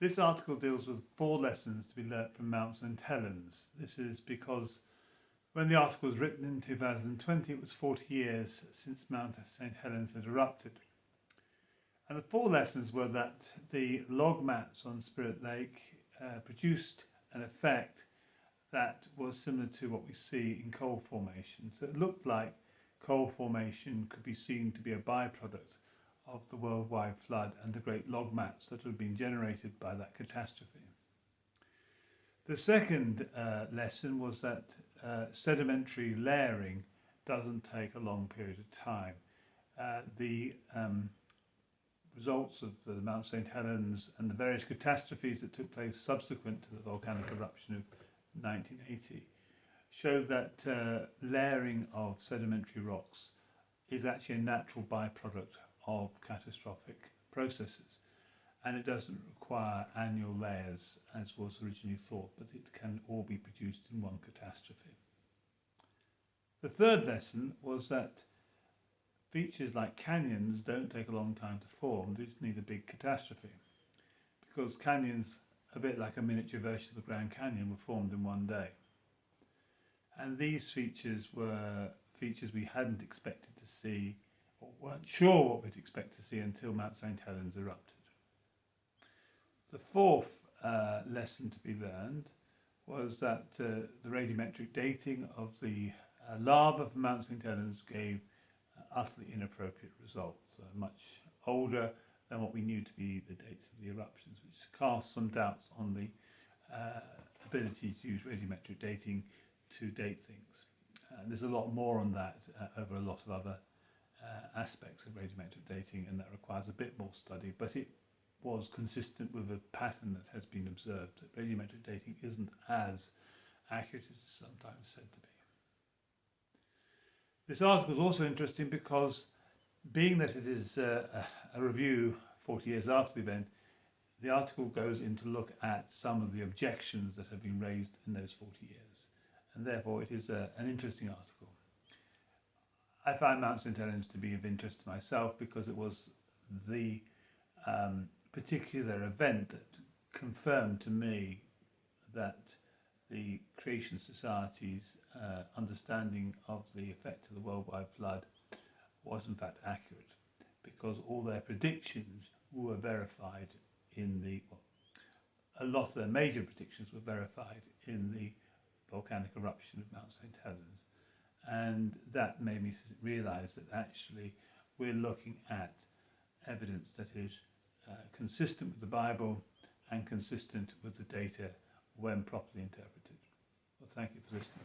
This article deals with 4 lessons to be learnt from Mount St Helens. This is because when the article was written in 2020, it was 40 years since Mount St Helens had erupted. And the 4 lessons were that the log mats on Spirit Lake produced an effect that was similar to what we see in coal formation. So it looked like coal formation could be seen to be a byproduct of the worldwide flood and the great log mats that had been generated by that catastrophe. The second lesson was that sedimentary layering doesn't take a long period of time. The results of the Mount St Helens and the various catastrophes that took place subsequent to the volcanic eruption of 1980 show that layering of sedimentary rocks is actually a natural byproduct of catastrophic processes, and it doesn't require annual layers as was originally thought, but it can all be produced in one catastrophe. The third lesson was that features like canyons don't take a long time to form, they just need a big catastrophe, because canyons, a bit like a miniature version of the Grand Canyon, were formed in one day. And these features were features we hadn't expected to see, or weren't sure what we'd expect to see until Mount St Helens erupted. The fourth lesson to be learned was that the radiometric dating of the lava from Mount St Helens gave utterly inappropriate results, much older than what we knew to be the dates of the eruptions, which cast some doubts on the ability to use radiometric dating to date things. There's a lot more on that over a lot of other aspects of radiometric dating, and that requires a bit more study, but it was consistent with a pattern that has been observed, that radiometric dating isn't as accurate as it's sometimes said to be. This article is also interesting because, being that it is a review 40 years after the event, the article goes in to look at some of the objections that have been raised in those 40 years, and therefore it is an interesting article. I find Mount St Helens to be of interest to myself because it was the particular event that confirmed to me that the Creation Society's understanding of the effect of the worldwide flood was in fact accurate, because all their predictions were verified in the, a lot of their major predictions were verified in the volcanic eruption of Mount St Helens. And that made me realise that actually we're looking at evidence that is consistent with the Bible and consistent with the data when properly interpreted. Well, thank you for listening.